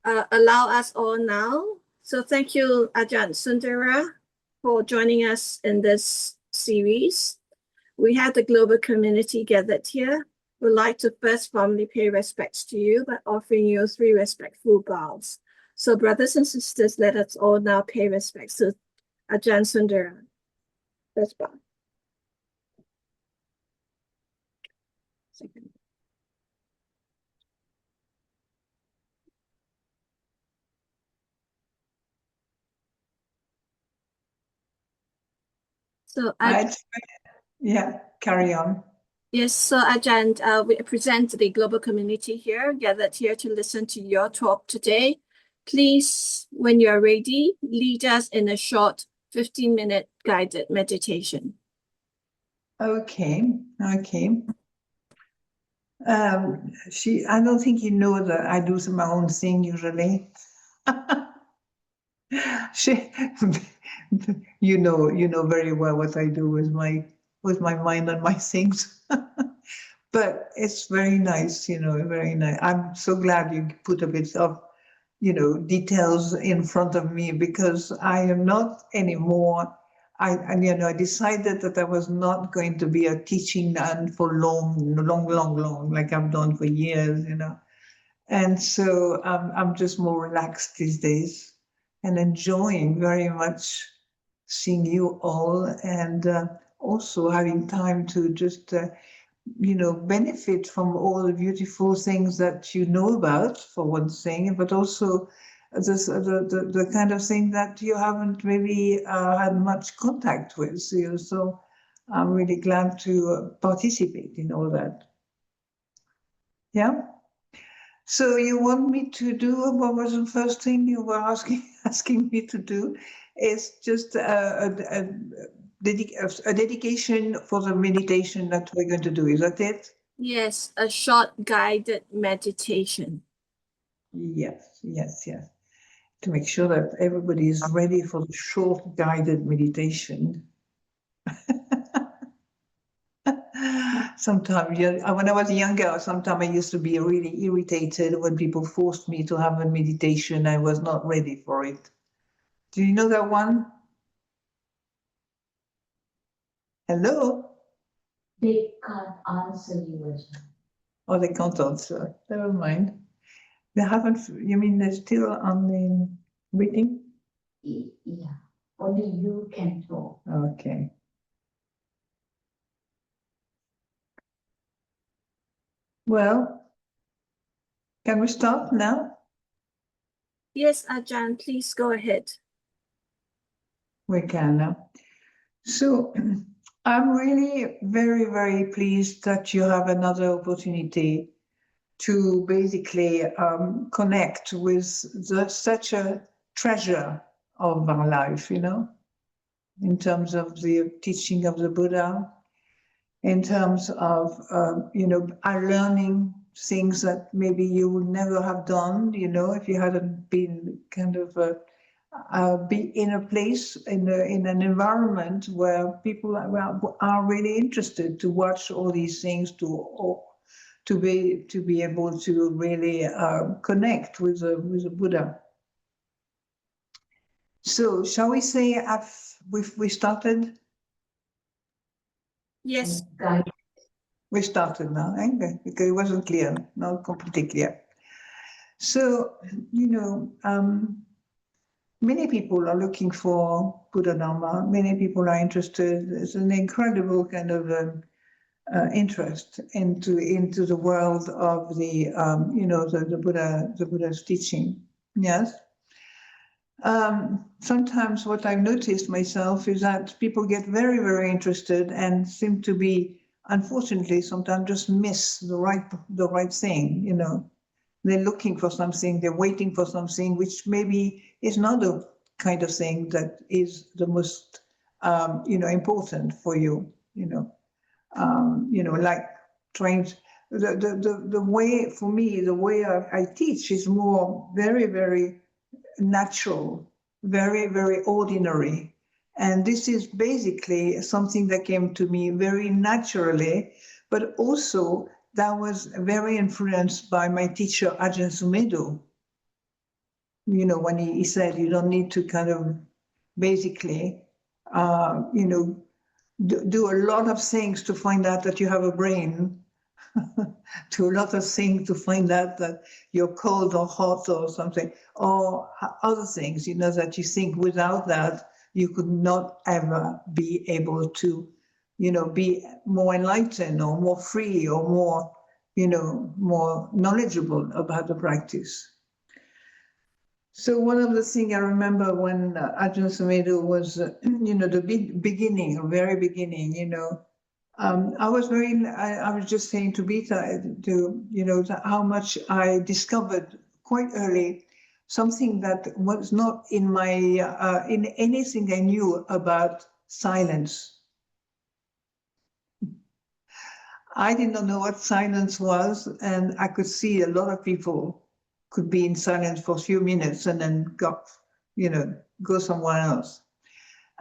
allow us all now. So thank you, Ajahn Sundara, for joining us in this series. We have the global community gathered here. We'd like to first formally pay respects to you by offering you 3 respectful bows. So brothers and sisters, let us all now pay respects to Ajahn Sundara. Let's bow. Second. So yeah, carry on. Yes, so Ajahn, we present the global community here, gathered here to listen to your talk today. Please, when you're ready, lead us in a short 15-minute guided meditation. Okay. I don't think you know that I do my own thing usually. you know very well what I do with my mind and my things. But it's very nice, very nice. I'm so glad you put a bit of, details in front of me, because I am not anymore. I decided that I was not going to be a teaching nun for long, like I've done for years, And so I'm just more relaxed these days and enjoying very much seeing you all, and also having time to just, benefit from all the beautiful things that you know about, for one thing, but also the kind of thing that you haven't maybe had much contact with. So I'm really glad to participate in all that. Yeah. So you want me to do, what was the first thing you were asking me to do? Is just a dedication for the meditation that we're going to do. Is that it? Yes, a short guided meditation. Yes. To make sure that everybody is ready for the short guided meditation. Sometimes, when I was younger, sometimes I used to be really irritated when people forced me to have a meditation. I was not ready for it. Do you know that one? Hello? They can't answer you as well. Oh, they can't answer. Never mind. They haven't, you mean they're still on the meeting? Yeah, only you can talk. Okay. Well, can we start now? Yes, Ajahn, please go ahead. We can now. So I'm really very, very pleased that you have another opportunity to basically connect with such a treasure of our life, in terms of the teaching of the Buddha, in terms of, our learning things that maybe you would never have done, if you hadn't been kind of be in a place, in an environment where people are really interested to watch all these things, to be able to really connect with the Buddha. So shall we say we started? Yes. We started now, because it wasn't clear, not completely clear. So, many people are looking for BuddhaDhamma. Many people are interested. There's an incredible kind of interest into the world of the the Buddha's teaching. Yes. Sometimes what I've noticed myself is that people get very, very interested and seem to be, unfortunately, sometimes just miss the right thing. They're looking for something, they're waiting for something, which maybe is not the kind of thing that is the most, important for you. Like trying the way, for me, the way I teach is more very, very natural, very, very ordinary. And this is basically something that came to me very naturally, but also that was very influenced by my teacher, Ajahn Sundara. you know, when he said you don't need to kind of basically, you know, do a lot of things to find out that you have a brain, do a lot of things to find out that you're cold or hot or something, or other things, you know, that you think without that you could not ever be able to, you know, be more enlightened or more free or more, you know, more knowledgeable about the practice. So one of the things I remember when Ajahn Sundara was, you know, the beginning, very beginning, you know, I was just saying to Bita, to, you know, how much I discovered quite early something that was not in my, in anything I knew about silence. I did not know what silence was, and I could see a lot of people could be in silence for a few minutes and then you know, go somewhere else.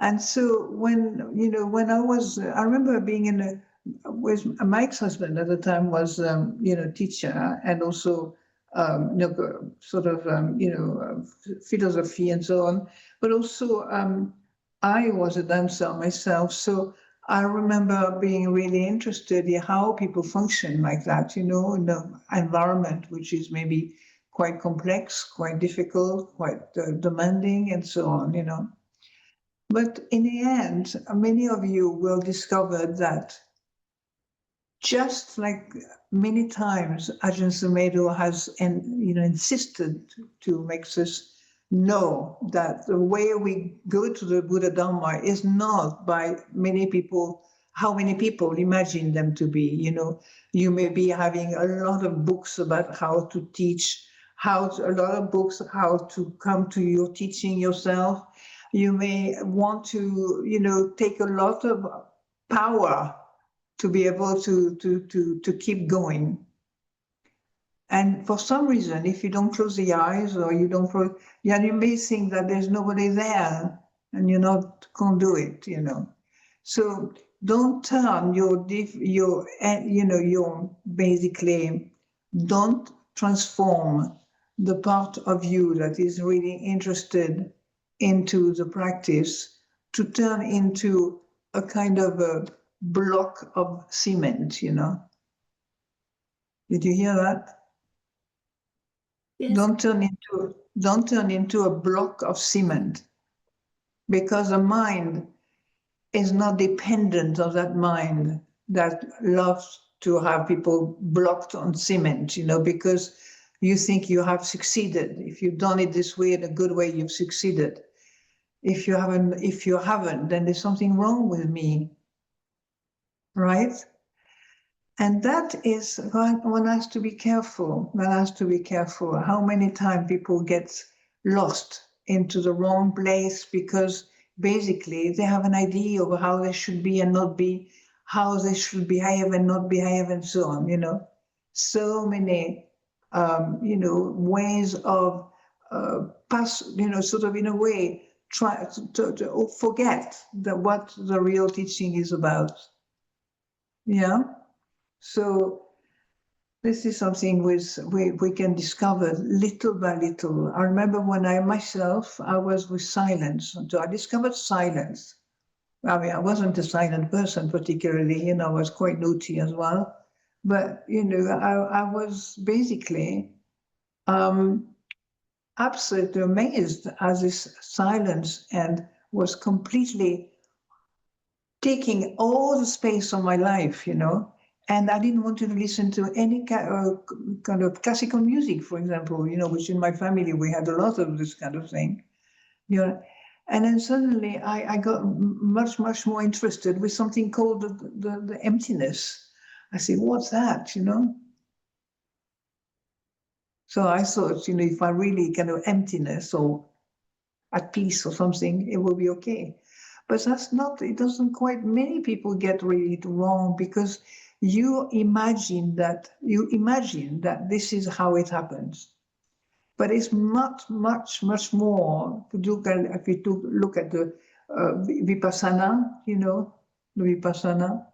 And so when, you know, when I remember being in with my ex-husband at the time was, you know, teacher and also, you know, sort of, you know, philosophy and so on, but also I was a dancer myself. So I remember being really interested in how people function like that, you know, in the environment, which is maybe quite complex, quite difficult, quite demanding and so on, you know. But in the end, many of you will discover that just like many times Ajahn Sundara has you know, insisted to make us know that the way we go to the BuddhaDhamma is not by many people, how many people imagine them to be. You know, you may be having a lot of books about how to teach, a lot of books how to come to your teaching yourself. You may want to, you know, take a lot of power to be able to keep going. And for some reason, if you don't close the eyes or you don't close, yeah, you may think that there's nobody there and you're not going to do it, you know. So don't turn your you know, your basically, don't transform the part of you that is really interested into the practice to turn into a kind of a block of cement, you know. Did you hear that? Yes. Don't turn into a block of cement, because the mind is not dependent on that mind that loves to have people blocked on cement, you know, because you think you have succeeded. If you've done it this way, in a good way, you've succeeded. If you haven't, then there's something wrong with me, right? And that is, one has to be careful. One has to be careful how many times people get lost into the wrong place because basically they have an idea of how they should be and not be, how they should behave and not behave and so on, you know. So many, you know, ways of you know, sort of in a way, try to forget what the real teaching is about. Yeah. So this is something we can discover little by little. I remember when I was with silence. So I discovered silence. I mean, I wasn't a silent person particularly, you know, I was quite naughty as well. But, you know, I was basically absolutely amazed at this silence and was completely taking all the space of my life, you know. And I didn't want to listen to any kind of classical music, for example, you know, which in my family we had a lot of this kind of thing, you know. And then suddenly I got much more interested with something called the emptiness. I said, what's that, you know? So I thought, you know, if I really kind of emptiness or at peace or something, it will be okay. But that's not, it doesn't quite, many people get really wrong because you imagine that this is how it happens. But it's much more to do. If you look at the vipassana, you know, the vipassana,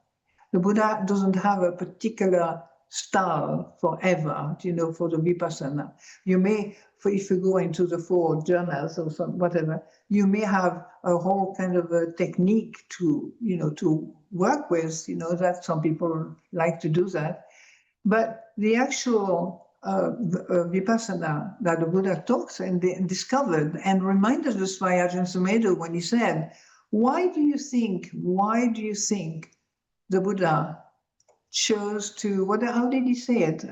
the Buddha doesn't have a particular style forever, for the Vipassana. You may, if you go into the 4 journals or whatever, you may have a whole kind of a technique to, to work with, that some people like to do that. But the actual Vipassana that the Buddha talks and discovered and reminded us by Ajahn Sumedho when he said, why do you think the Buddha chose to, how did he say it?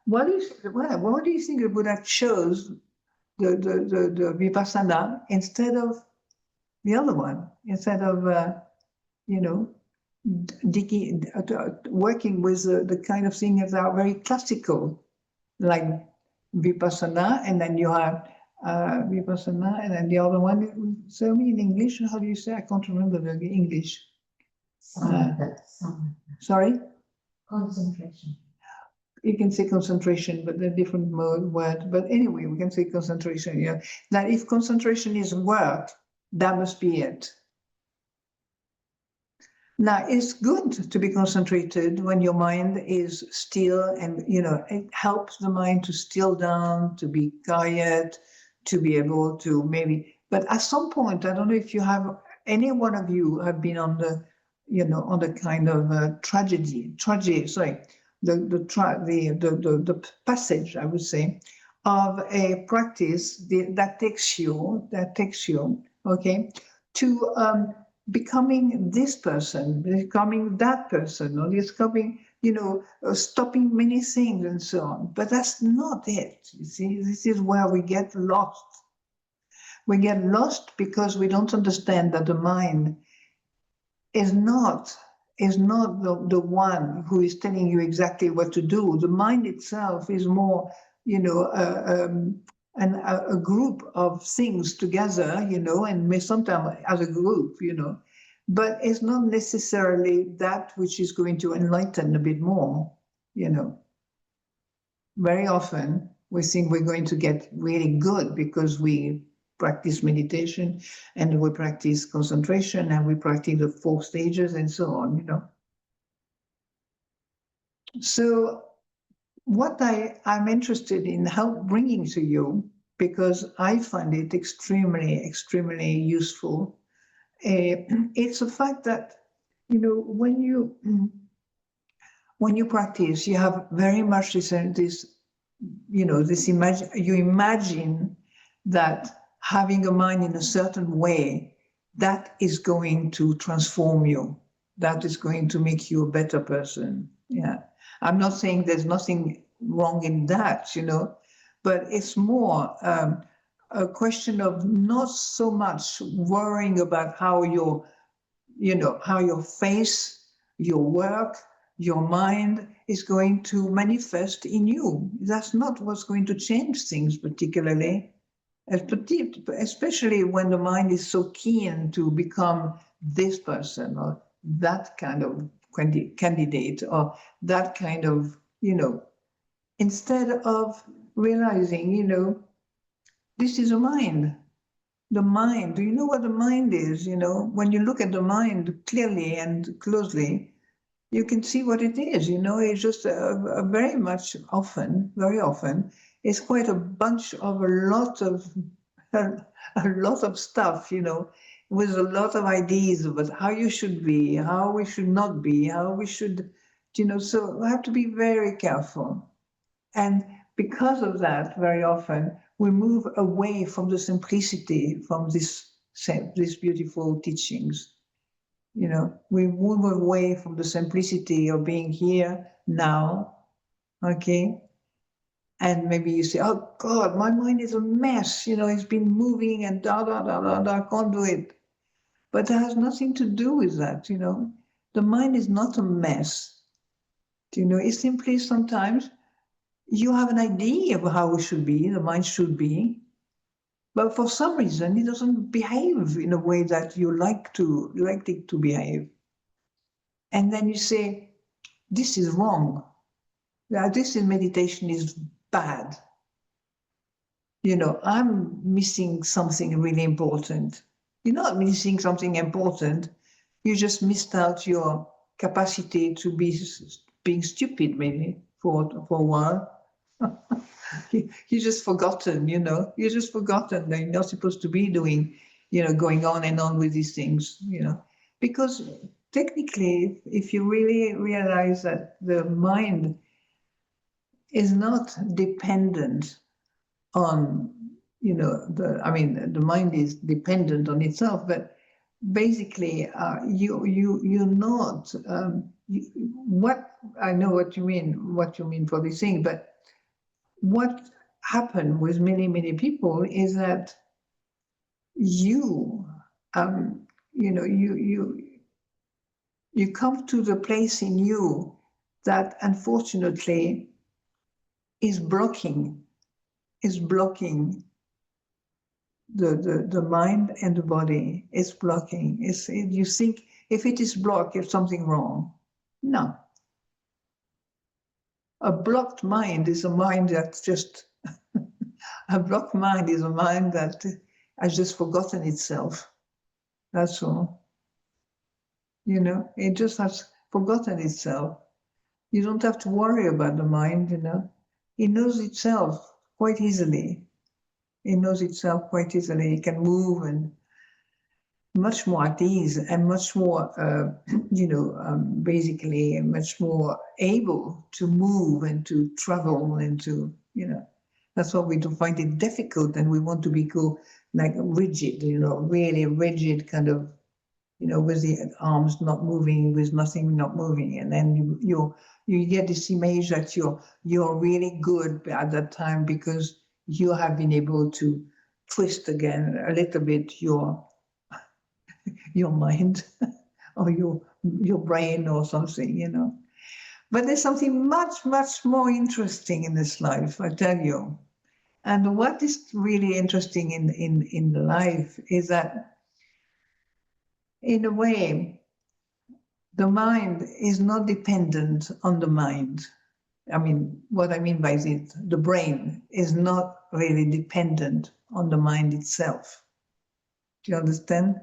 Why do you think the Buddha chose the Vipassana instead of the other one, instead of, working with the kind of things that are very classical, like Vipassana, and then you have Vipassana, and then the other one, tell me in English, how do you say? I can't remember the English. Samatha. Sorry? Concentration. You can say concentration, but they're different word. But anyway, we can say concentration. Yeah. That if concentration is work, that must be it. Now, it's good to be concentrated when your mind is still, and it helps the mind to still down, to be quiet, to be able to maybe. But at some point, I don't know if you have, any one of you have been on the, on the kind of the passage, I would say, of a practice that takes you, okay, to becoming this person, becoming that person, or discovering, stopping many things and so on. But that's not it. You see, this is where we get lost. We get lost because we don't understand that the mind is not the one who is telling you exactly what to do. The mind itself is more, a group of things together, and sometimes as a group, but it's not necessarily that which is going to enlighten a bit more, Very often we think we're going to get really good because we practice meditation and we practice concentration and we practice the 4 stages and so on, So what I'm interested in bringing to you, because I find it extremely, extremely useful, it's the fact that, when you practice, you have very much you imagine that having a mind in a certain way, that is going to transform you. That is going to make you a better person. Yeah. I'm not saying there's nothing wrong in that, but it's more a question of not so much worrying about how your face, your work, your mind is going to manifest in you. That's not what's going to change things particularly, especially when the mind is so keen to become this person or that kind of candidate or that kind of, instead of realizing, this is a mind. The mind, do you know what the mind is? When you look at the mind clearly and closely, you can see what it is. It's just very often, it's quite a bunch of a lot of stuff, with a lot of ideas about how you should be, how we should not be, how we should, so we have to be very careful. And because of that, very often, we move away from the simplicity, from these beautiful teachings. We move away from the simplicity of being here now, okay? And maybe you say, oh God, my mind is a mess, it's been moving and I can't do it. But that has nothing to do with that, The mind is not a mess. It's simply sometimes you have an idea of how it should be, the mind should be, but for some reason it doesn't behave in a way that you like it to behave. And then you say, this is wrong. This in meditation is bad. I'm missing something really important. You're not missing something important. You just missed out your capacity to be being stupid, maybe. for a while. You're just forgotten, you know. You're just forgotten that you're not supposed to be doing, you know, going on and on with these things, you know. Because technically, if you really realize that the mind is not dependent on, you know, the mind is dependent on itself, but basically, you're not. What I know what you mean for this thing, but what happened with many people is that you, you know, you come to the place in you that unfortunately is blocking the mind and the body. Is blocking. You think if it is blocked, there's something wrong. No. A blocked mind is a mind that's just a blocked mind is a mind that has just forgotten itself. That's all. You know, it just has forgotten itself. You don't have to worry about the mind, you know. It knows itself quite easily. It knows itself quite easily. It can move and much more at ease and much more, you know, basically much more able to move and to travel and to, you know. That's why we do find it difficult and we want to go like rigid, you know, really rigid kind of, you know, with the arms not moving, with nothing not moving. And then you get this image that you're really good at that time because you have been able to twist again a little bit your mind or your brain or something, you know. But there's something much more interesting in this life, I tell you. And what is really interesting in the life is that, in a way, the mind is not dependent on the mind. I mean, what I mean by this, the brain is not really dependent on the mind itself. Do you understand?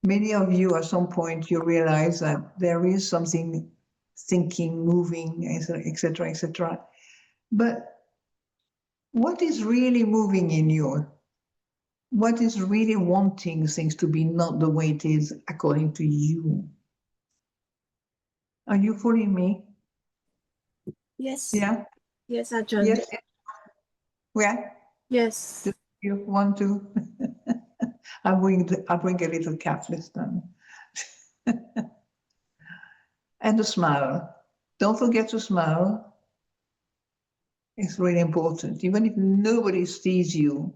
Many of you, at some point, you realize that there is something thinking, moving, etc., etc. But what is really moving in you? What is really wanting things to be not the way it is according to you? Are you following me? Yes. Yeah? Yes, Ajahn. Yes? Yeah? Yes. Do you want to? I'll bring a little cat this time. And a smile. Don't forget to smile. It's really important. Even if nobody sees you,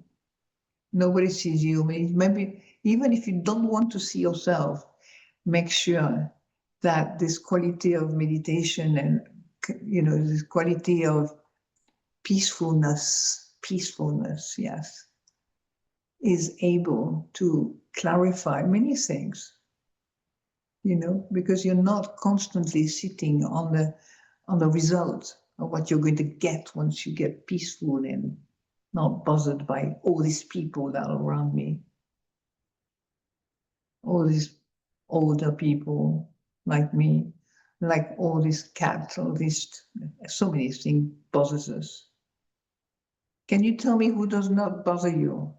maybe even if you don't want to see yourself, make sure that this quality of meditation and, you know, this quality of peacefulness, yes, is able to clarify many things, you know, because you're not constantly sitting on the result of what you're going to get once you get peaceful and not bothered by all these people that are around me, all these older people like me, like all these cats, all these, so many things bothers us. Can you tell me who does not bother you?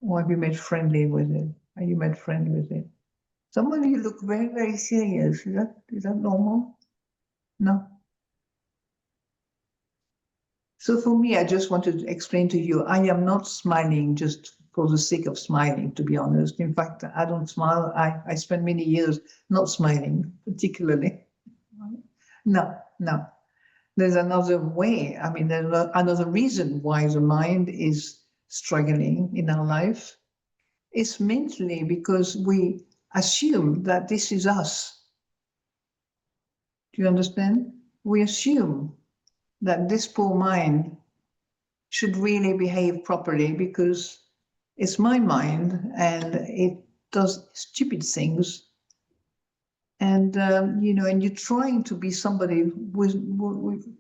Or have you made friendly with it? Are you made friendly with it? Some of you look very serious. Is that normal? No. So for me, I just wanted to explain to you, I am not smiling just for the sake of smiling, to be honest. In fact, I don't smile. I spent many years not smiling, particularly. No. There's another way. I mean, there's another reason why the mind is struggling in our life. It's mentally because we assume that this is us. Do you understand? We assume that this poor mind should really behave properly because it's my mind and it does stupid things. And, you know, and you're trying to be somebody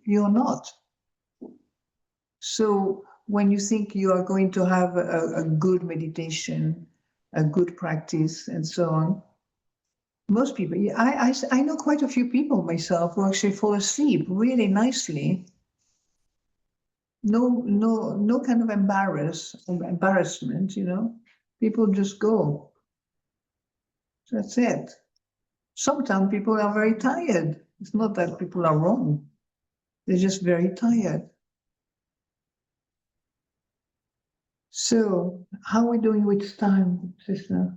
you're not. So when you think you are going to have a good meditation, a good practice, and so on, Most people, I know quite a few people myself who actually fall asleep really nicely. No kind of embarrassment, you know. People just go. That's it. Sometimes people are very tired. It's not that people are wrong. They're just very tired. So, how are we doing with time, sister?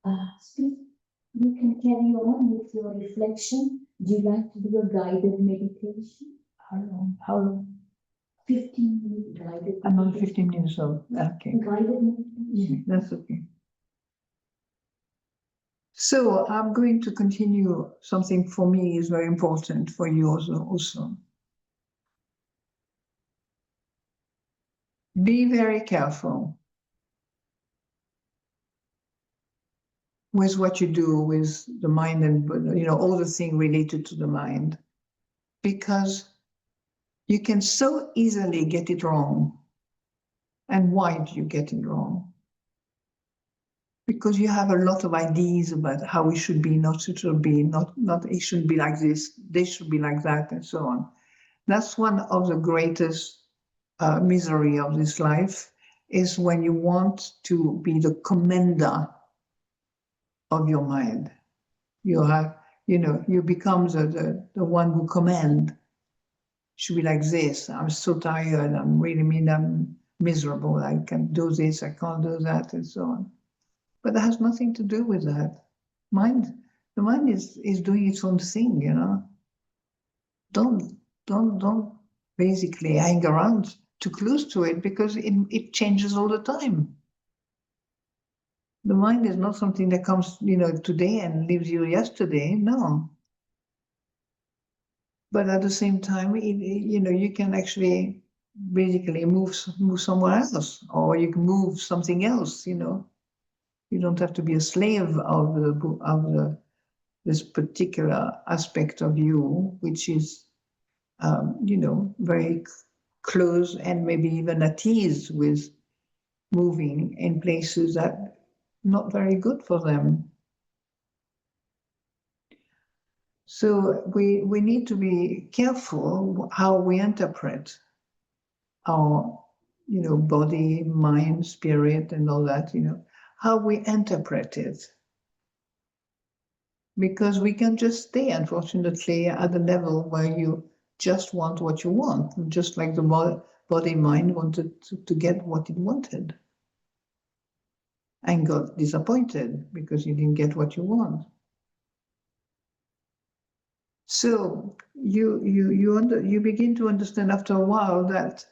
So you can carry on with your reflection. Do you like to do a guided meditation? How long? How long? 15-minute guided I'm on meditation. 15 years old. Okay, Guided meditation. that's okay. So I'm going to continue something for me is very important for you also. Be very careful with what you do with the mind and, you know, all the things related to the mind, because you can so easily get it wrong. And why do you get it wrong? Because you have a lot of ideas about how it should be, not it should be, not it should be like this, they should be like that, and so on. That's one of the greatest misery of this life, is when you want to be the commander of your mind. You have, you know, you become the one who command. Should be like this. I'm so tired. I'm miserable. I can't do this. I can't do that, and so on. But that has nothing to do with that. The mind is doing its own thing, you know. Don't basically hang around too close to it, because it changes all the time. The mind is not something that comes, you know, today and leaves you yesterday. No. But at the same time, you know, you can actually basically move somewhere else, or you can move something else. You know, you don't have to be a slave of this particular aspect of you, which is, you know, very close and maybe even at ease with moving in places that not very good for them. So we need to be careful how we interpret our, you know, body, mind, spirit, and all that, you know, how we interpret it. Because we can just stay, unfortunately, at the level where you just want what you want, just like the body mind wanted to get what it wanted and got disappointed because you didn't get what you want. So you begin to understand after a while that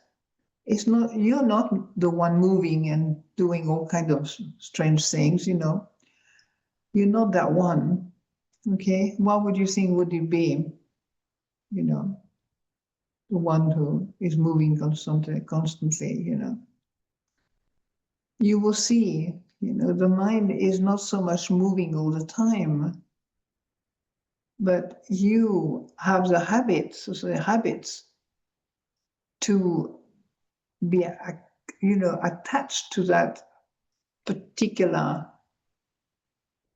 it's not, you're not the one moving and doing all kind of strange things, you know. You're not that one. Okay, what would you think would you be? You know, the one who is moving constantly, you know. You will see, you know, the mind is not so much moving all the time, but you have the habits to be, you know, attached to that particular,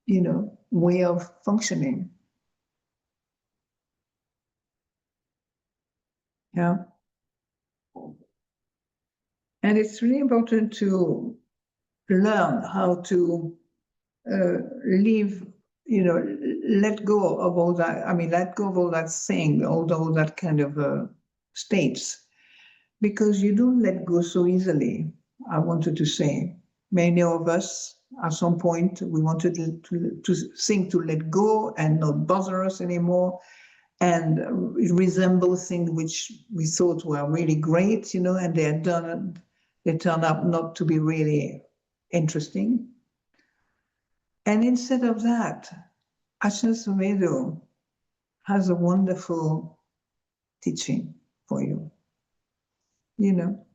you know, way of functioning. Yeah. And it's really important to learn how to live, you know, let go of all that. I mean, let go of all that thing, all that kind of states, because you don't let go so easily. I wanted to say, many of us, at some point, we wanted to think to let go and not bother us anymore, and resemble things which we thought were really great, you know, and they turn up not to be really interesting. And instead of that, Ajahn Sundara has a wonderful teaching for you. You know,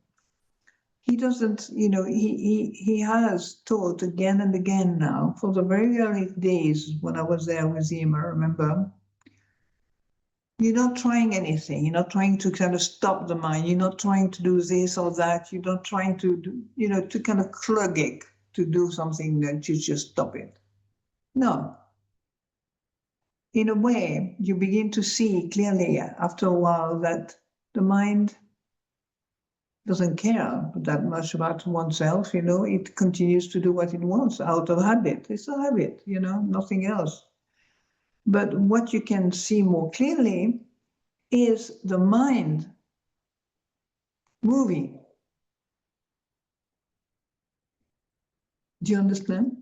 he doesn't, you know, he has taught again and again now, for the very early days when I was there with him, I remember. You're not trying anything. You're not trying to kind of stop the mind. You're not trying to do this or that. You're not trying to do, you know, to kind of plug it, to do something that you just stop it. No. In a way, you begin to see clearly after a while that the mind doesn't care that much about oneself, it continues to do what it wants out of habit. It's a habit, nothing else. But what you can see more clearly is the mind moving. Do you understand?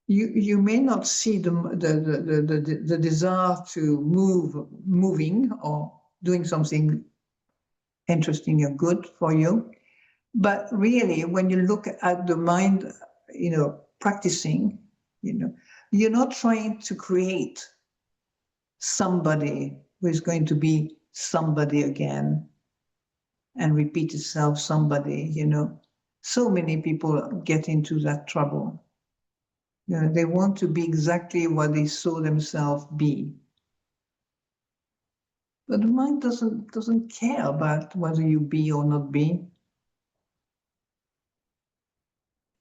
You may not see the desire to moving or doing something interesting or good for you. But really, when you look at the mind, practicing, you're not trying to create somebody who is going to be somebody again and repeat itself somebody, So many people get into that trouble. They want to be exactly what they saw themselves be. But the mind doesn't care about whether you be or not be.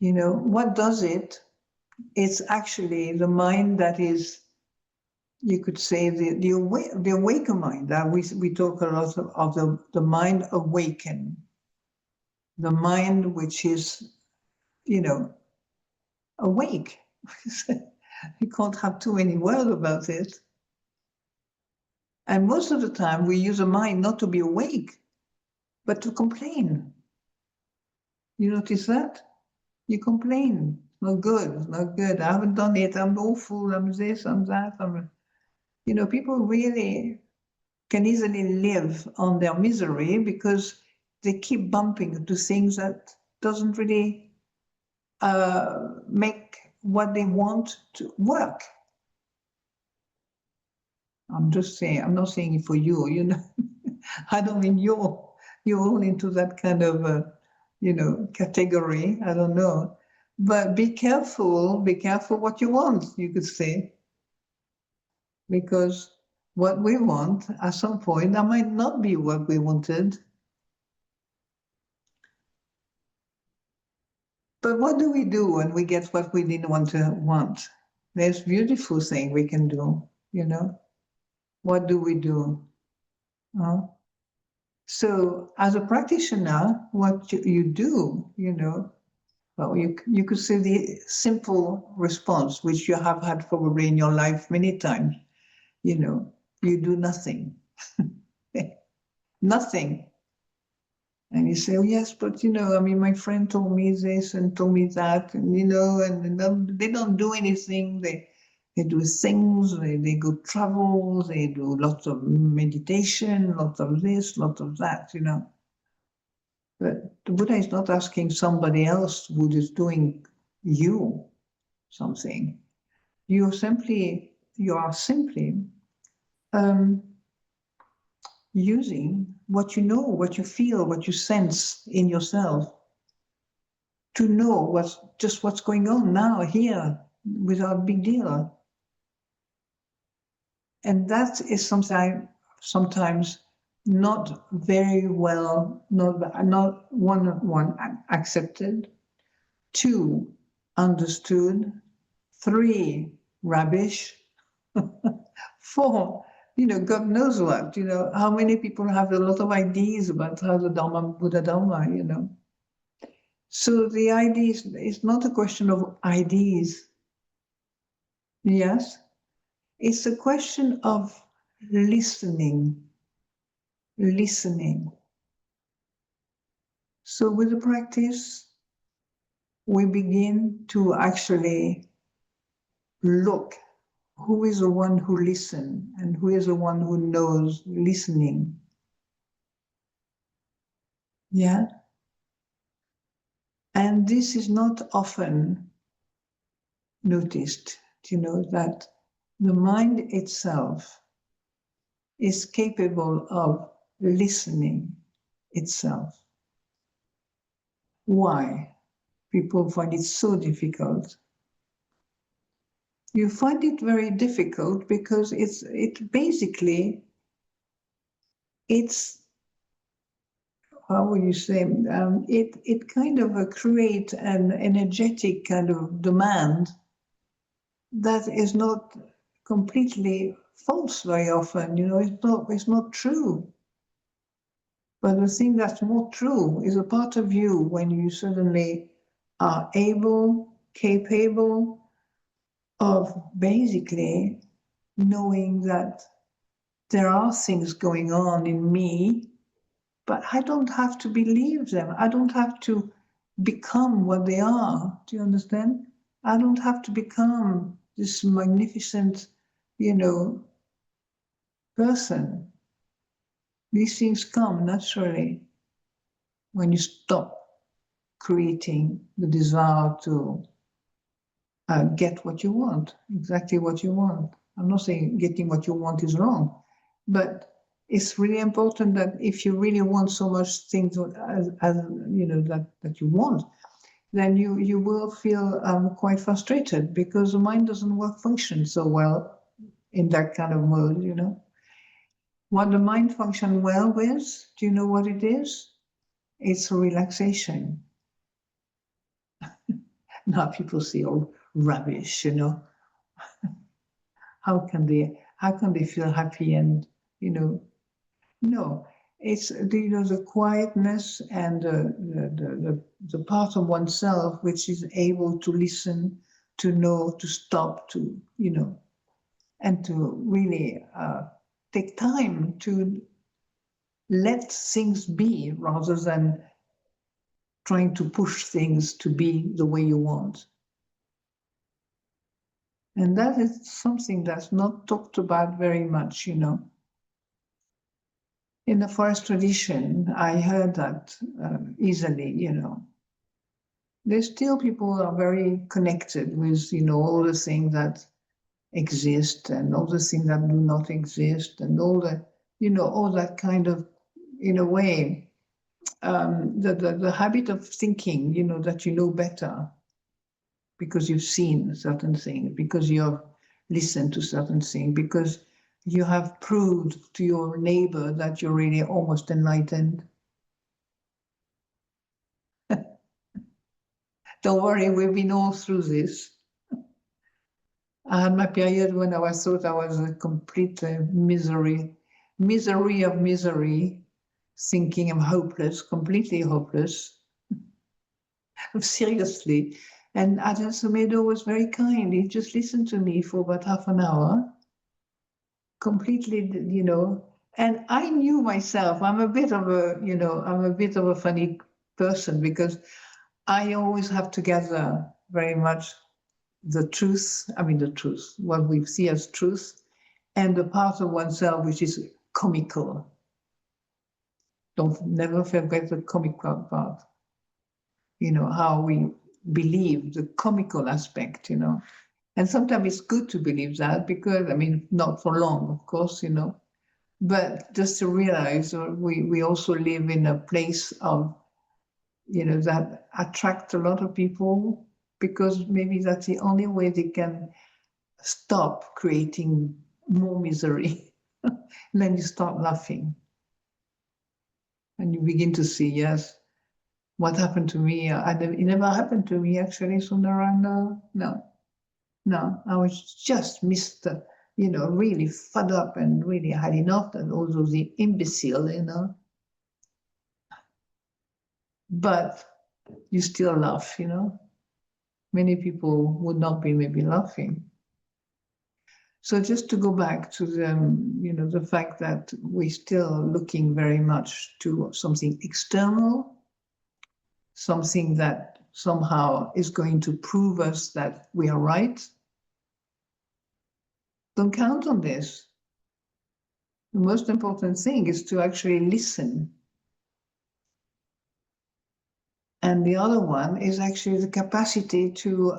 What does it? It's actually the mind that is, you could say, the awakened mind. That we talk a lot of the mind awakened. The mind which is, awake. You can't have too many words about it. And most of the time we use a mind not to be awake, but to complain. You notice that? You complain. Not good, not good. I haven't done it. I'm awful. I'm this, I'm that. People really can easily live on their misery because they keep bumping into things that doesn't really make what they want to work. I'm just saying, I'm not saying it for you, I don't mean you're all into that kind of, category. I don't know. But be careful what you want, you could say. Because what we want at some point, that might not be what we wanted. But what do we do when we get what we didn't want? There's beautiful thing we can do, What do we do? So as a practitioner, what you do, well, you could say the simple response, which you have had probably in your life many times, you do nothing. Nothing. And you say, oh, yes, but, my friend told me this and told me that, and, and they don't do anything. They do things, they go travel, they do lots of meditation, lots of this, lots of that, But the Buddha is not asking somebody else who is doing you something. You are simply using what you know, what you feel, what you sense in yourself to know what's going on now, here, without big deal. And that is sometimes not very well, not one accepted, 2 understood, 3 rubbish, 4 God knows what, how many people have a lot of ideas about how the Dhamma, BuddhaDhamma, So the idea is not a question of ideas. Yes, it's a question of listening. So with the practice, we begin to actually look who is the one who listens and who is the one who knows listening. Yeah. And this is not often noticed, that the mind itself is capable of listening itself. Why? People find it so difficult. You find it very difficult because it's how would you say, it kind of creates an energetic kind of demand that is not completely false very often. It's not true. But the thing that's more true is a part of you when you suddenly are capable of basically knowing that there are things going on in me, but I don't have to believe them. I don't have to become what they are. Do you understand? I don't have to become this magnificent, person. These things come naturally when you stop creating the desire to get what you want, exactly what you want. I'm not saying getting what you want is wrong, but it's really important that if you really want so much things as that you want, then you will feel quite frustrated because the mind doesn't function so well in that kind of mode. What the mind functions well with, do you know what it is? It's relaxation. Now people say, oh, rubbish, How can they feel happy and, no, it's the quietness and the part of oneself which is able to listen, to know, to stop, to, and to really take time to let things be rather than trying to push things to be the way you want. And that is something that's not talked about very much, In the forest tradition, I heard that easily, There's still people who are very connected with, all the things that exist and all the things that do not exist and all the, all that kind of, in a way, the habit of thinking, that you know better because you've seen certain things, because you have listened to certain things, because you have proved to your neighbor that you're really almost enlightened. Don't worry, we've been all through this. I had my period when I thought I was a complete misery of misery, thinking I'm hopeless, completely hopeless. Seriously. And Ajahn Sundara was very kind. He just listened to me for about half an hour, completely, And I knew myself. I'm a bit of a funny person because I always have together very much the truth, what we see as truth, and the part of oneself which is comical. Never forget the comical part. How we believe the comical aspect, And sometimes it's good to believe that because, not for long, of course, but just to realize we also live in a place of, that attract a lot of people because maybe that's the only way they can stop creating more misery. Then you start laughing. And you begin to see, yes, what happened to me? It never happened to me, actually, Sundara. No. I was just Mr., really fed up and really had enough and also the imbecile, But you still laugh, Many people would not be maybe laughing. So just to go back to the fact that we're still looking very much to something external, something that somehow is going to prove us that we are right. Don't count on this. The most important thing is to actually listen. And the other one is actually the capacity to,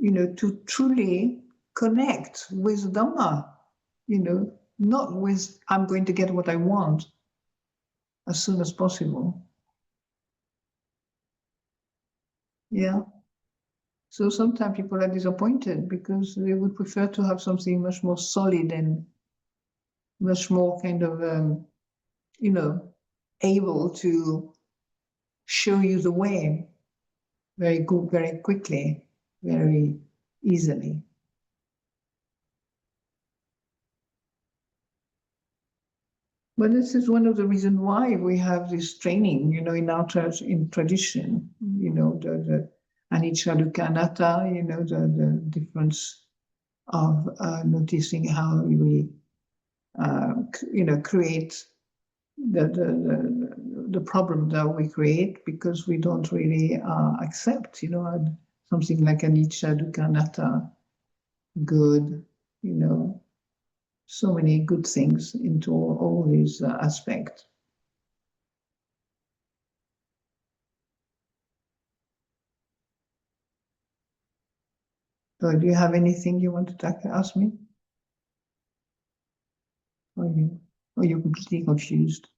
to truly connect with Dhamma, not with, I'm going to get what I want as soon as possible. Yeah. So sometimes people are disappointed because they would prefer to have something much more solid and much more kind of, able to show you the way very good, very quickly, very, easily. But this is one of the reasons why we have this training, you know, in our church, in tradition, you know, the anicca, dukkha, anatta, you know, the difference of noticing how we, you know, create the problem that we create because we don't really accept, you know, something like anicca, dukkha, anatta, good, you know, so many good things into all these aspects. So do you have anything you want to ask me? Or you're completely confused?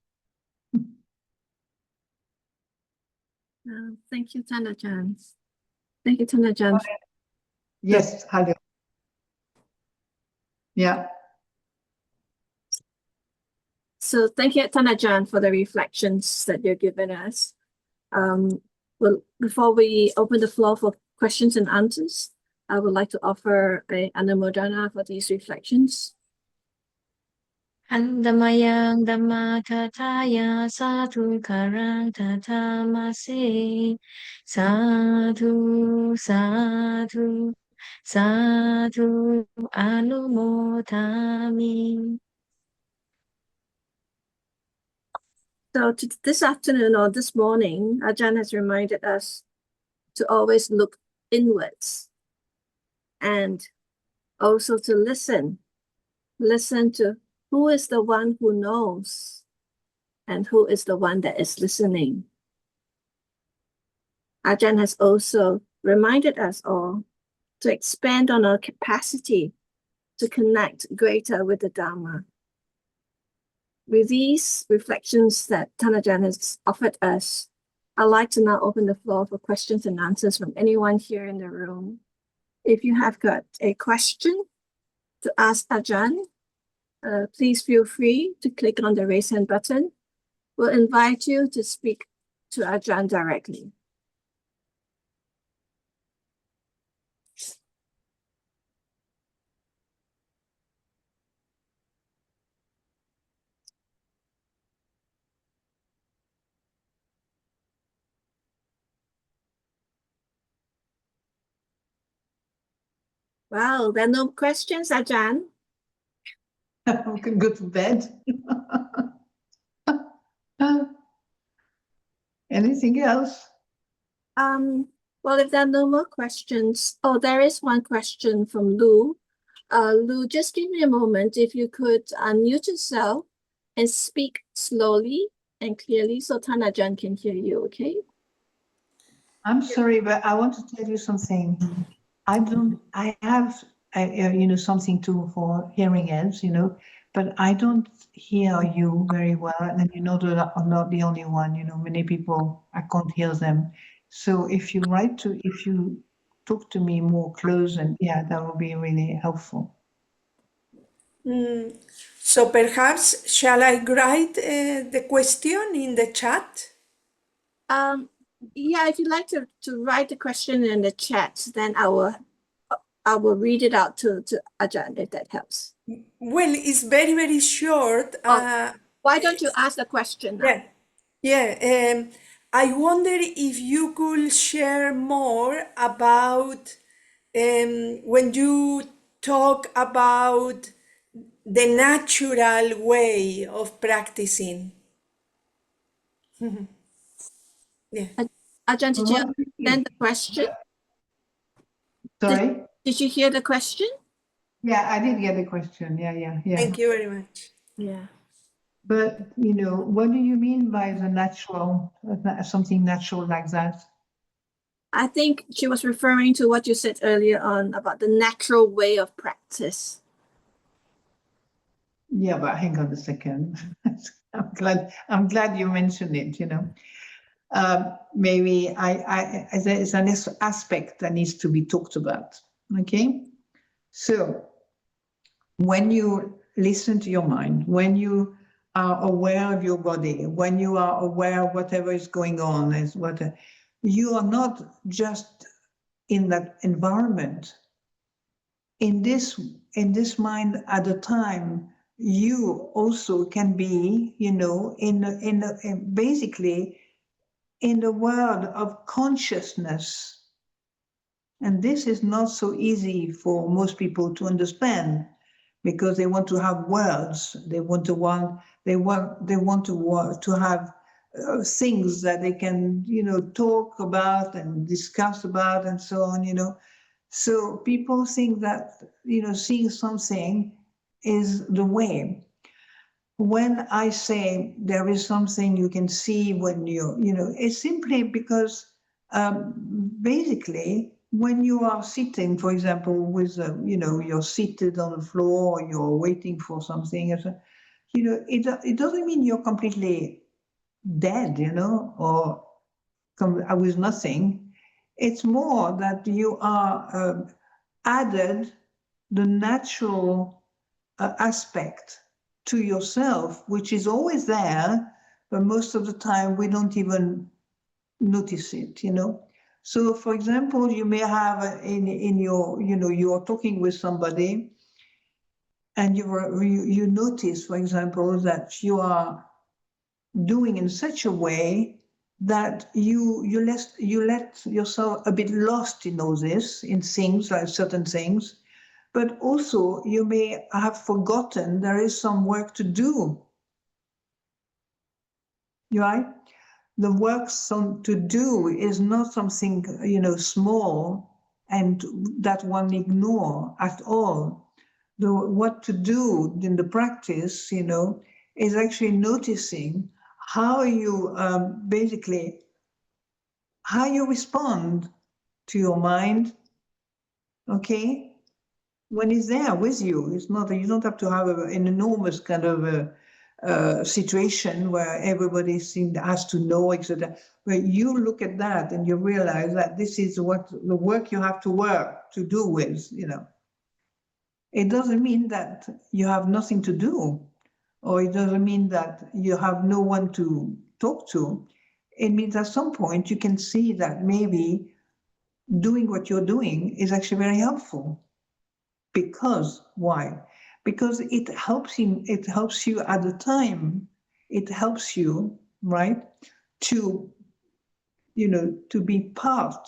Thank you, Thanajan. Thank you, Thanajan. Yes, hello. Yeah. So thank you, Thanajan, for the reflections that you're giving us. Well, before we open the floor for questions and answers, I would like to offer a anumodana for these reflections. Andamayang Dhamma Tataya Sadhu Karang Tatamase Sadhu Sadhu Sadhu Anumotami. So this afternoon or this morning, Ajahn has reminded us to always look inwards and also to listen. Listen to who is the one who knows and who is the one that is listening. Ajahn has also reminded us all to expand on our capacity to connect greater with the Dhamma. With these reflections that Thanajan has offered us, I'd like to now open the floor for questions and answers from anyone here in the room. If you have got a question to ask Ajahn, please feel free to click on the raise hand button. We'll invite you to speak to Ajahn directly. Wow, there are no questions, Ajahn. We can go to bed. Anything else? Well, if there are no more questions, oh, there is one question from Lou. Lou, just give me a moment. If you could unmute yourself and speak slowly and clearly so Thanajan can hear you, okay? I'm sorry, but I want to tell you something. I have, you know, something too for hearing aids, you know, but I don't hear you very well. And you know that I'm not the only one, you know, many people, I can't hear them. So if you talk to me more close, and yeah, that would be really helpful. So perhaps shall I write the question in the chat? Yeah, if you'd like to write the question in the chat, then I will read it out to Ajahn if that helps. Well, it's very, very short. Why don't you ask the question now? Yeah. I wonder if you could share more about when you talk about the natural way of practicing. Yeah. Ajahn, did you understand the question? Sorry? Did you hear the question? Yeah, I did get the question. Yeah. Thank you very much. Yeah. But, you know, what do you mean by the natural, something natural like that? I think she was referring to what you said earlier on about the natural way of practice. Yeah, but hang on a second. I'm glad you mentioned it, you know. Maybe there's an aspect that needs to be talked about. Okay. So when you listen to your mind, when you are aware of your body, when you are aware of whatever is going on, you are not just in that environment. in this mind at a time, you also can be, basically in the world of consciousness. And this is not so easy for most people to understand, because they want to have words. They want to have things that they can, talk about and discuss about and so on, So people think that, seeing something is the way. When I say there is something you can see when it's simply because basically when you are sitting, for example, with, you're seated on the floor, or you're waiting for something, it doesn't mean you're completely dead, or with nothing. It's more that you are added the natural aspect to yourself, which is always there, but most of the time we don't even notice it, So, for example, you may have in your, you are talking with somebody, and you notice, for example, that you are doing in such a way that you let yourself a bit lost in all this, in things like certain things, but also you may have forgotten there is some work to do. Right? The work to do is not something, small and that one ignore at all. What to do in the practice, is actually noticing how you basically, how you respond to your mind, okay? When it's there with you, it's not, you don't have to have an enormous kind of situation where everybody has to know, etc. But you look at that and you realize that this is what the work you have to do with, It doesn't mean that you have nothing to do, or it doesn't mean that you have no one to talk to. It means at some point you can see that maybe doing what you're doing is actually very helpful. Because why? Because it helps you at the time. It helps you, right, to be part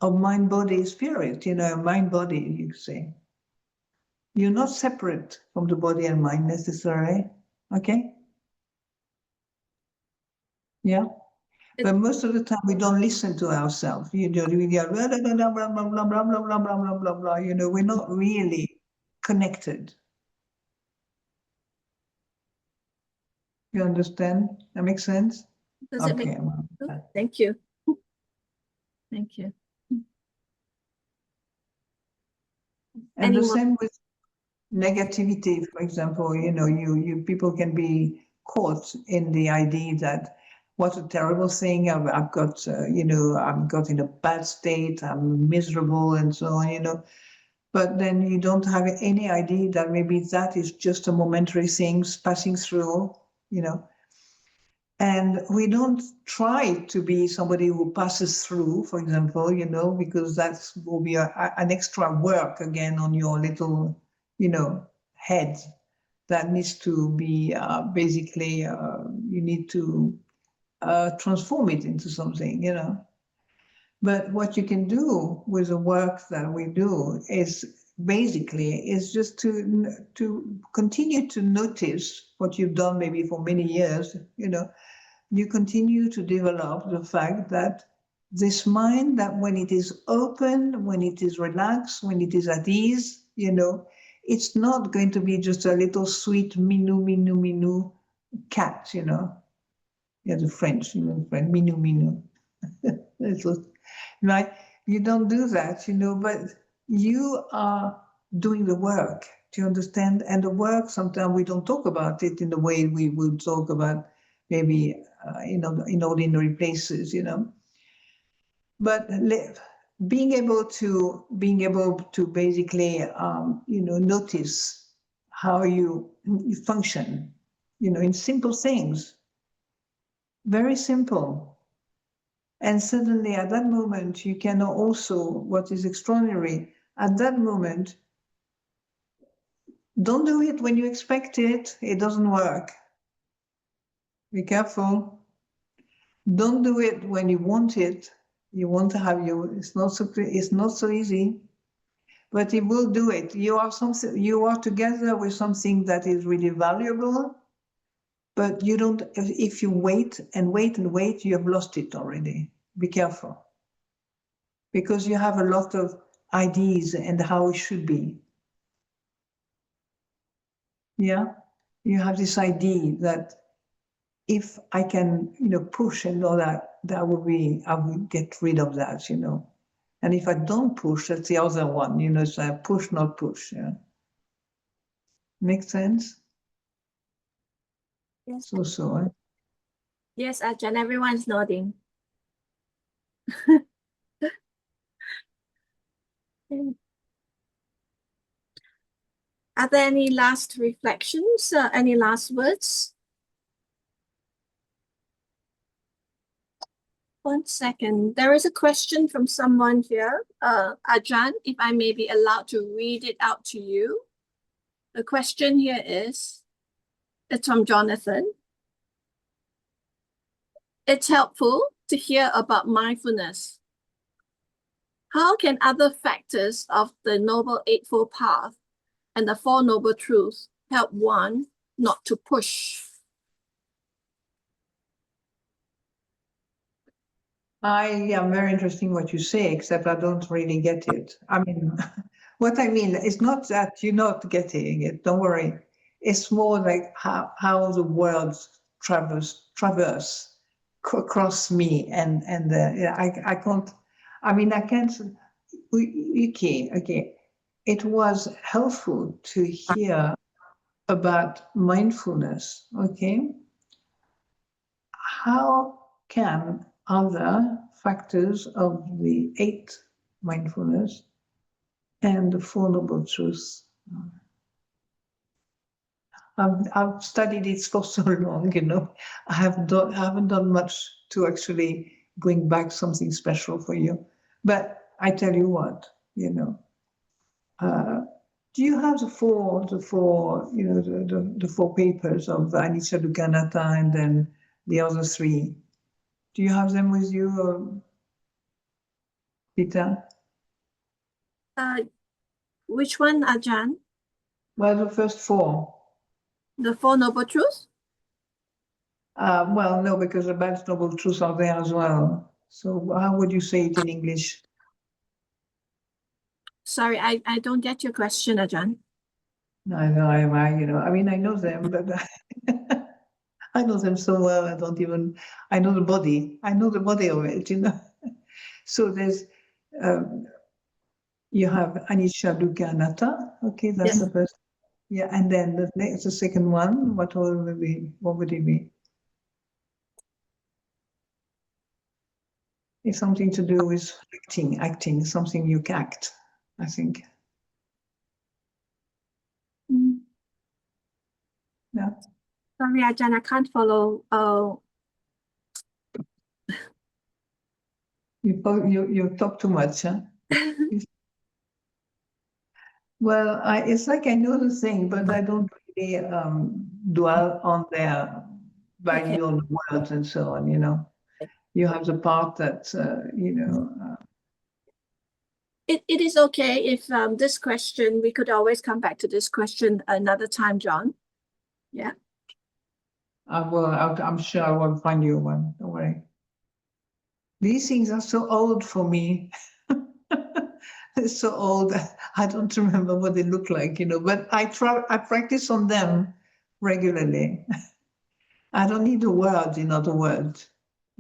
of mind, body, spirit, mind, body, you say. You're not separate from the body and mind necessarily, okay? Yeah? But most of the time we don't listen to ourselves. We go blah, blah, blah, blah, blah, blah, blah, blah, blah, blah, blah, blah, we're not really connected. You understand? That makes sense? Does it make Okay. sense? Thank you. Thank you. And the Anyone? same with negativity, for example, you people can be caught in the idea that what a terrible thing, I've got, I'm got in a bad state, I'm miserable and so on, But then you don't have any idea that maybe that is just a momentary thing passing through, And we don't try to be somebody who passes through, for example, because that will be an extra work again on your little, head that needs to be basically, you need to transform it into something, But what you can do with the work that we do is just to continue to notice what you've done maybe for many years, You continue to develop the fact that this mind, that when it is open, when it is relaxed, when it is at ease, it's not going to be just a little sweet minou cat, Yeah, the French, friend, minou. Right? You don't do that, but you are doing the work. Do you understand? And the work, sometimes we don't talk about it in the way we would talk about maybe in ordinary places, But being able to basically, notice how you function, in simple things, very simple. And suddenly at that moment, you can also, what is extraordinary, at that moment, don't do it when you expect it. It doesn't work. Be careful. Don't do it when you want it. You want to have you. It's not so easy, but it will do it. You are something. You are together with something that is really valuable, but you don't. If you wait and wait and wait, you have lost it already. Be careful, because you have a lot of ideas and how it should be. Yeah, you have this idea that if I can, push and all that, I will get rid of that, And if I don't push, that's the other one, it's like push, not push. Yeah. Makes sense? Yes. So. Yes, Ajahn, everyone's nodding. Are there any last reflections? Any last words? 1 second. There is a question from someone here. Ajahn, if I may be allowed to read it out to you. The question here is, it's from Jonathan. It's helpful to hear about mindfulness. How can other factors of the Noble Eightfold Path and the Four Noble Truths help one not to push? Yeah, very interesting what you say, except I don't really get it. I mean, what I mean is not that you're not getting it, don't worry. It's more like how the words traverse across me and I can't, I can't, okay. It was helpful to hear about mindfulness, okay? How can other factors of the 8 mindfulness and the Four Noble Truths? I've studied it for so long, I haven't done much to actually bring back something special for you. But I tell you what, do you have the four papers of Anicca Dukkha Anatta and then the other 3? Do you have them with you, Peter? Which one, Ajahn? Well, the first 4. The Four Noble Truths? Well, no, because the Bad Noble Truths are there as well. So how would you say it in English? Sorry, I don't get your question, Ajahn. I know, I know them, but I know them so well, I know the body. I know the body of it, So there's, you have Anicca Dukkha Anatta. Okay, that's the first. Yeah, and then the second one, what would it be? It's something to do with acting, something you act, I think. Yeah. Sorry, Ajahn, I can't follow. You talk too much, huh? Well, it's like I know the thing, but I don't really dwell on their value on the words and so on, You have the part that, It is okay if this question, we could always come back to this question another time, John. Yeah. I'm sure I will find you one, don't worry. These things are so old for me. They're so old, I don't remember what they look like, but I practice on them regularly. I don't need the words, in other words.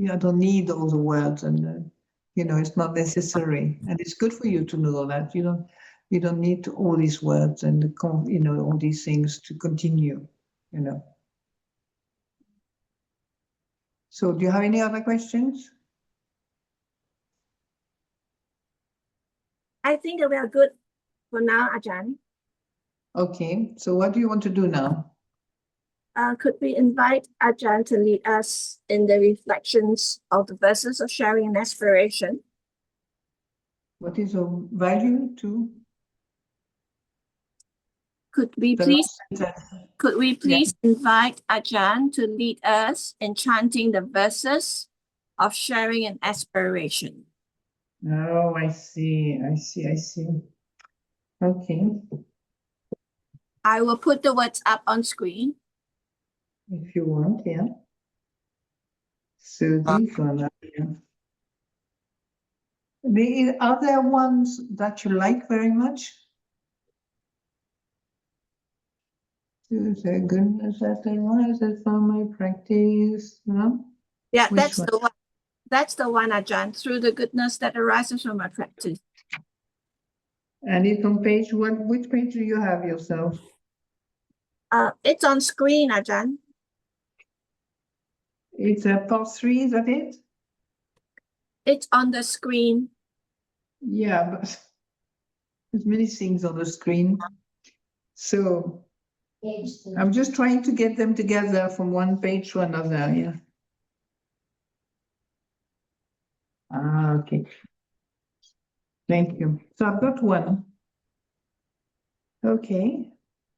I don't need all the words, and it's not necessary. And it's good for you to know that you don't need all these words and all these things to continue. So, do you have any other questions? I think we are good for now, Ajahn. Okay. So, what do you want to do now? Could we invite Ajahn to lead us in the reflections of the verses of sharing and aspiration? What is of value to? Could we The please last sentence. Could we Yeah. please invite Ajahn to lead us in chanting the verses of sharing and aspiration? Oh, I see. Okay, I will put the words up on screen. if you want, yeah. So these one, yeah. Are there ones that you like very much? To the goodness that arises from my practice, no? Yeah, Which that's one? the one. That's the one, Ajahn. Through the goodness that arises from my practice. And it's on page one. Which page do you have yourself? It's on screen, Ajahn. It's part 3, is that it? It's on the screen. Yeah, but there's many things on the screen. So I'm just trying to get them together from one page to another, yeah. Ah, okay. Thank you. So I've got one. Okay.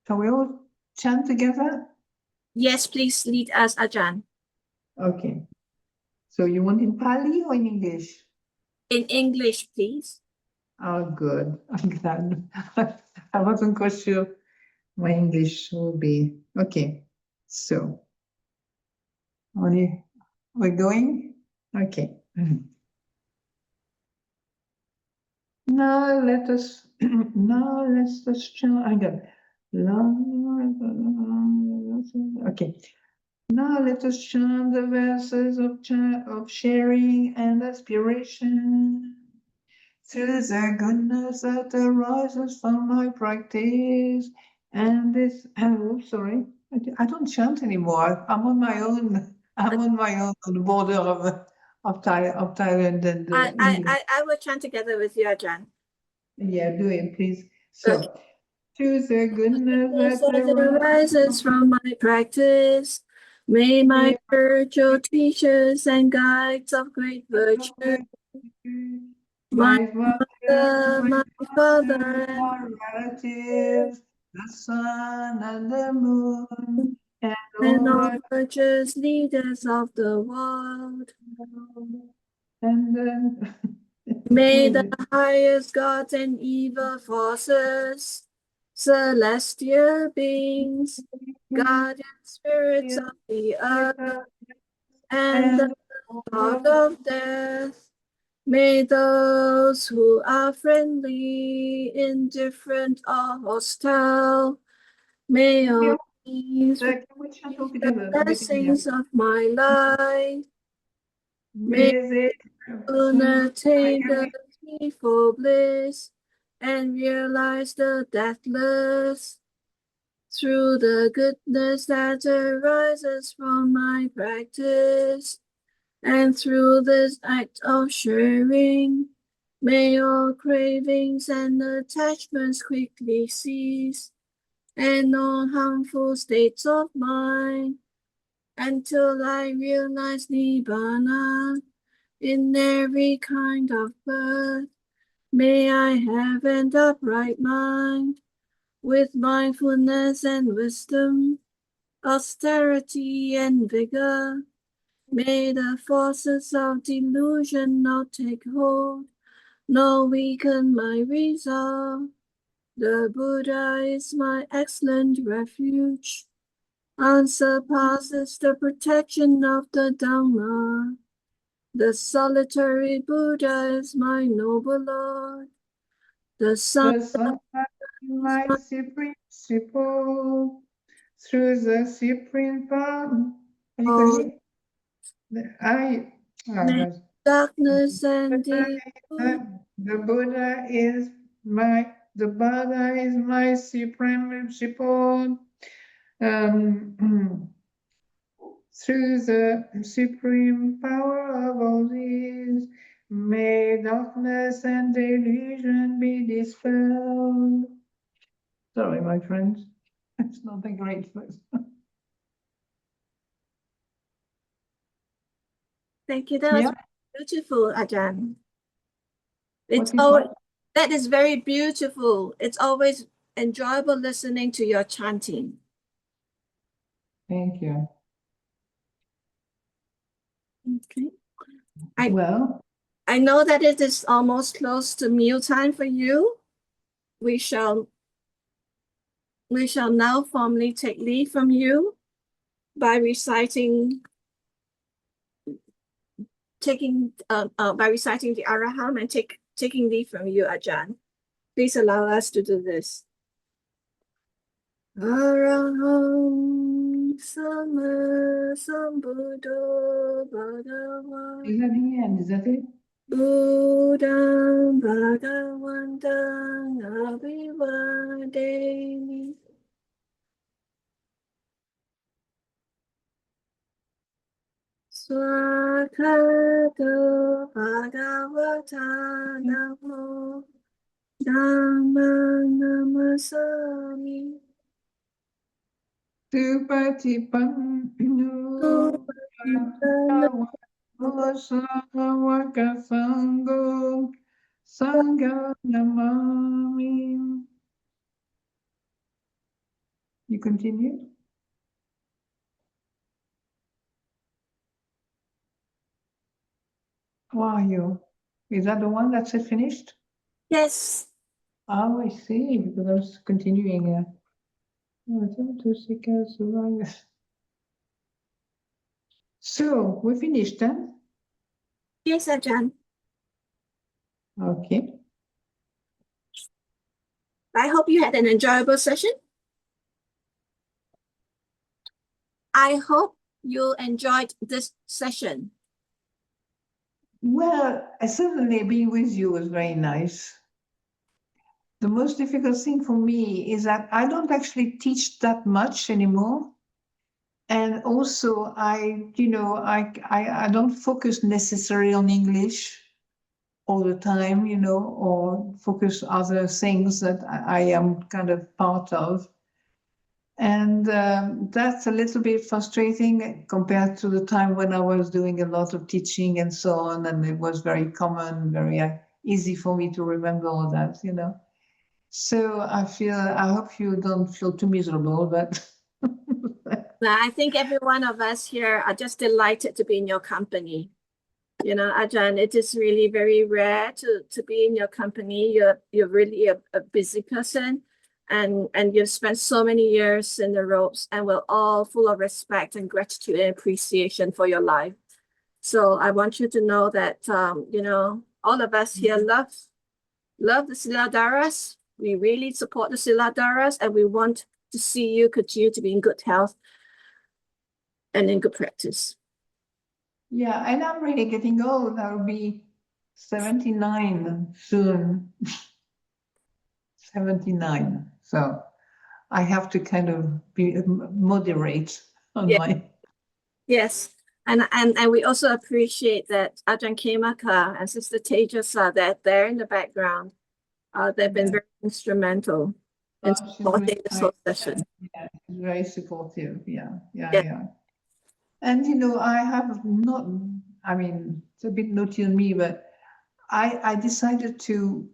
Shall we all chant together? Yes, please lead us, Ajahn. Okay. So you want in Pali or in English? In English, please. Oh, good. I'm glad. I wasn't quite sure my English will be. Okay. So, we're going? Okay. Now let us chant. I got. Okay. Now let us chant the verses of sharing and aspiration. Through the goodness that arises from my practice, and this. Oh, sorry, I don't chant anymore. I'm on my own. I'm on my own on the border of Thailand and India. I will chant together with you, Ajahn. Yeah, do it, please. So, through the goodness Goodness that that arises from my practice, may my spiritual teachers and guides of great virtue, my father, my father, my relatives, the sun and the moon, and and all all virtuous leaders of the world. and then May the highest gods and evil forces, celestial beings, guardian spirits of the earth, and the god of death, may those who are friendly, indifferent, or hostile, may all these can we chant all receive the together? blessings of my life. May May soon attain the peaceful bliss and realize the deathless through the goodness that arises from my practice. And through this act of sharing, may all cravings and attachments quickly cease, and all harmful states of mind, until I realize Nibbana in every kind of birth. May I have an upright mind, with mindfulness and wisdom, austerity and vigor. May the forces of delusion not take hold, nor weaken my resolve. The Buddha is my excellent refuge, unsurpasses the protection of the Dhamma. The solitary Buddha is my noble Lord. The sun the sun my supreme support through the supreme power. Are you of going? darkness and deep. The Buddha is my supreme support. Through the supreme power of all these, may darkness and delusion be dispelled. Sorry, my friends, it's not a great verse. Thank you. That was beautiful, Ajahn. It's What is always, what? that is very beautiful. It's always enjoyable listening to your chanting. Thank you. Okay. Well, I know that it is almost close to meal time for you. We shall now formally take leave from you by reciting the Araham and taking leave from you, Ajahn. Please allow us to do this. Araham Sama Sambuddho Bhagava is that the end? Is that it? Buddham Bhagavantang Abhivademi. Swakato Bhagavata Namo Dhamma Namasami. Supatipanu Sangho Sangha Namami. You continue? Wow, is that the one that's finished? Yes. Oh, I see, because I was continuing. So, we finished then? Yes, Ajahn. Okay. I hope you had an enjoyable session. I hope you enjoyed this session. Well, certainly being with you was very nice. The most difficult thing for me is that I don't actually teach that much anymore. And also I don't focus necessarily on English all the time, or focus other things that I am kind of part of. And that's a little bit frustrating compared to the time when I was doing a lot of teaching and so on, and it was very common, very easy for me to remember all that, So I hope you don't feel too miserable, but I think every one of us here are just delighted to be in your company. Ajahn, it is really very rare to be in your company. You're really a busy person, and you've spent so many years in the ropes, and we're all full of respect and gratitude and appreciation for your life. So I want you to know that all of us here love the Siladharas. We really support the Siladharas, and we want to see you continue to be in good health and in good practice. yeah, and I'm really getting old. I'll be 79 soon. 79. So I have to kind of be moderate on my. Yes. And we also appreciate that Ajahn Khemaka and Sister Tejas are there in the background. They've been very instrumental in supporting this whole session. Yeah, she's very supportive. Yeah. And I have not, I mean, it's a bit naughty on me, but I decided to,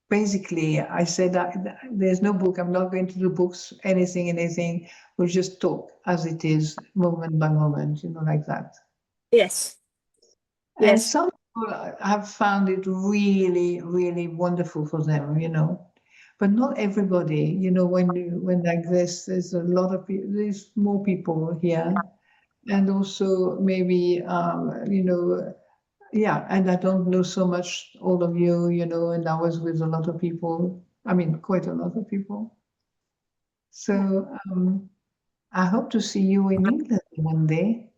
basically, I said that there's no book, I'm not going to do books, anything, we'll just talk as it is, moment by moment, like that. Yes. And some people have found it really, really wonderful for them, but not everybody, when like this, there's a lot of people, there's more people here. And also maybe, yeah, and I don't know so much all of you, and I was with a lot of people, I mean, quite a lot of people. So I hope to see you in England one day.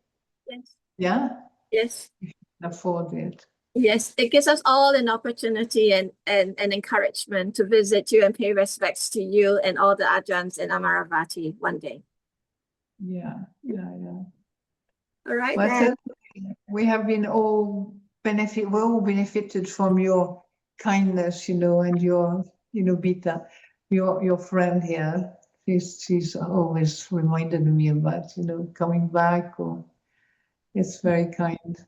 Yes. Yeah? Yes. If you can afford it. Yes, it gives us all an opportunity and encouragement to visit you and pay respects to you and all the Ajahns in Amaravati one day. Yeah. All right. But we have been all benefited from your kindness, and your, Bita, your friend here. She's always reminded me of that, coming back, or it's very kind,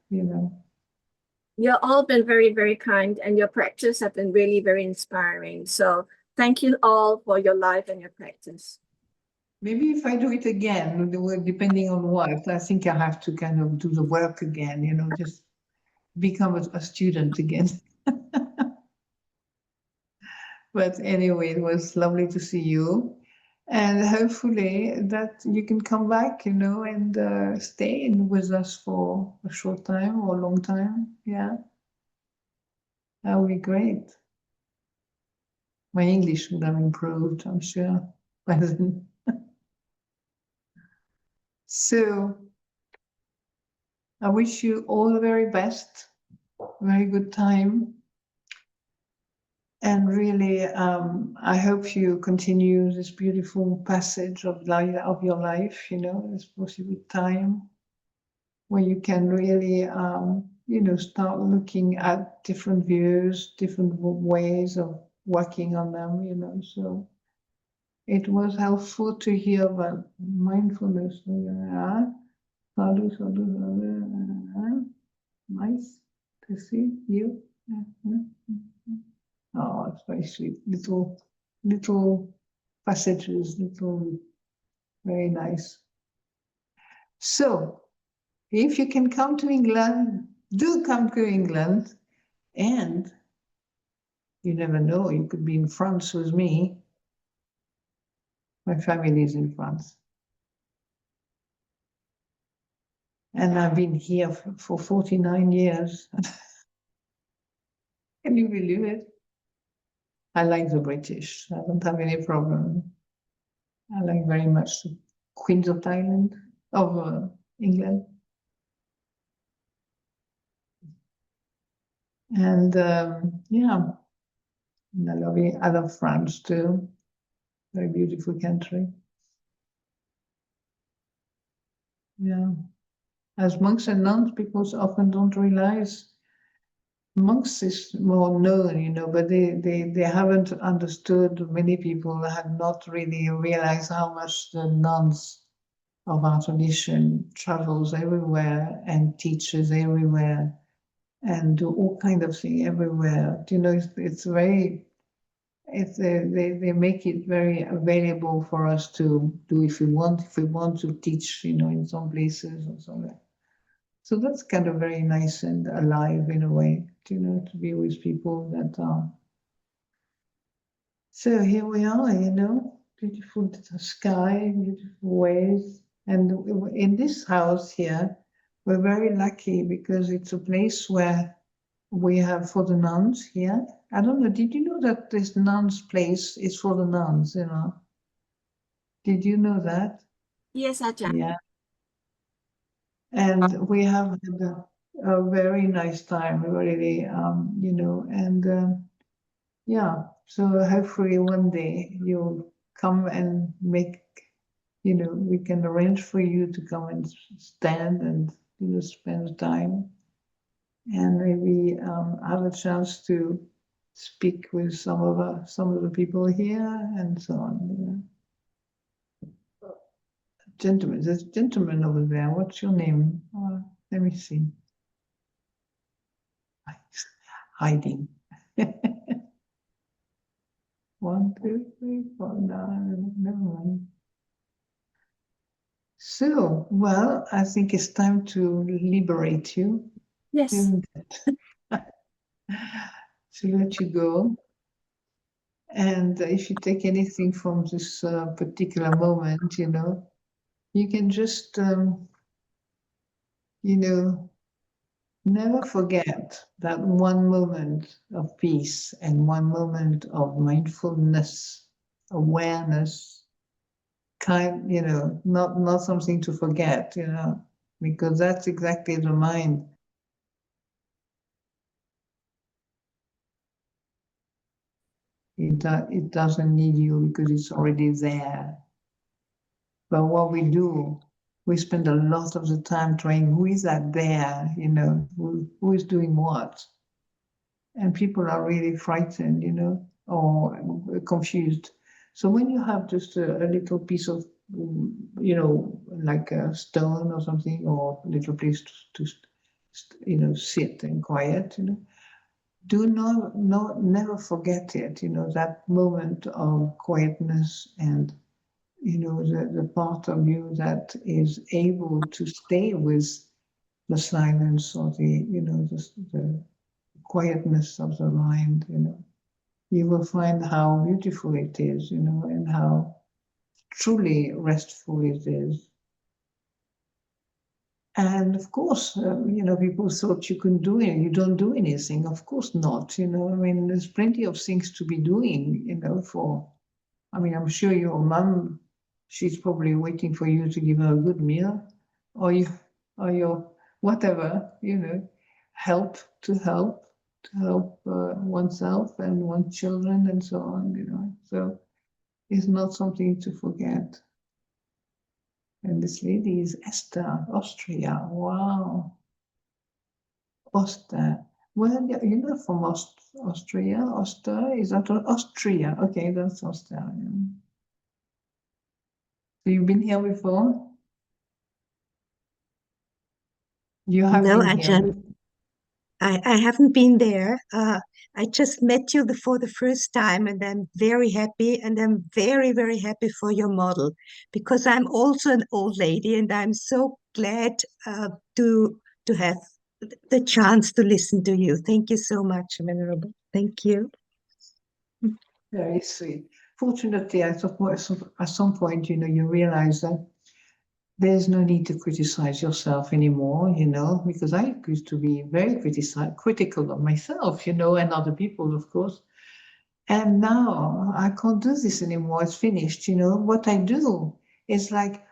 You've all been very, very kind, and your practice have been really very inspiring. So Thank you all for your life and your practice. Maybe if I do it again, depending on what, I think I have to kind of do the work again, you know, just become a student again. But anyway, it was lovely to see you. And hopefully that you can come back, you know, and stay with us for a short time or a long time. Yeah, that would be great. My English would have improved, I'm sure, by then. So I wish you all the very best, very good time. And really, I hope you continue this beautiful passage of your life, you know, this possible time where you can really, you know, start looking at different views, different ways of working on them, you know. So it was helpful to hear about mindfulness. Sadhu, sadhu, sadhu. Nice to see you. Oh, it's very sweet. Little passages, very nice. So, if you can come to England, do come to England. And you never know, you could be in France with me. My family is in France. And I've been here for 49 years. Can you believe it? I like the British. I don't have any problem. I like very much the Queens of Thailand, of England. And yeah, and I love France too. Very beautiful country. Yeah. As monks and nuns, people often don't realize monks is more known, you know, but they haven't understood, many people have not really realized how much the nuns of our tradition travels everywhere and teaches everywhere and do all kind of things everywhere. You know, they make it very available for us to do if we want to teach, you know, in some places or somewhere. So that's kind of very nice and alive in a way, you know, to be with people that are. So here we are, you know, beautiful sky, beautiful waves. And in this house here, we're very lucky because it's a place where we have for the nuns here. I don't know, did you know that this nuns place is for the nuns, you know? Did you know that? Yes, Ajahn. Yeah. And we have had a very nice time, really, you know, and yeah, so hopefully one day you'll come and make, you know, we can arrange for you to come and stand and, you know, spend time and maybe have a chance to speak with some of the people here and so on. You know. Gentleman, there's a gentleman over there. What's your name? Let me see. Hiding. 1, 2, 3, 4, no, never mind. So, well, I think it's time to liberate you. Yes. To let you go. And if you take anything from this particular moment, you know, you can just, you know, never forget that one moment of peace and one moment of mindfulness, awareness, you know, not something to forget, you know, because that's exactly the mind. It doesn't need you because it's already there. But what we do, we spend a lot of the time trying, who is that there, you know, who is doing what? And people are really frightened, you know, or confused. So when you have just a little piece of, you know, like a stone or something, or a little place to you know, sit and quiet, you know, do never forget it, that moment of quietness and, the part of you that is able to stay with the silence or the quietness of the mind, you will find how beautiful it is, and how truly restful it is. And of course, people thought you couldn't do it. You don't do anything. Of course not. I mean, there's plenty of things to be doing, I'm sure your mum, she's probably waiting for you to give her a good meal or your whatever, help oneself and one's children and so on, So it's not something to forget. And this lady is Esther, Austria. Wow. Oster. Well, you're not from Austria. Oster, is that Austria? Okay, that's Austria. So you've been here before? You have No, been here. Ajahn, I haven't been there. I just met you for the first time, and I'm very happy, and I'm very, very happy for your model because I'm also an old lady, and I'm so glad to have the chance to listen to you. Thank you so much, Venerable. Thank you. Very sweet. Fortunately, at some point, you realize that there's no need to criticize yourself anymore, because I used to be very critical of myself, and other people, of course. And now I can't do this anymore. It's finished. What I do is like,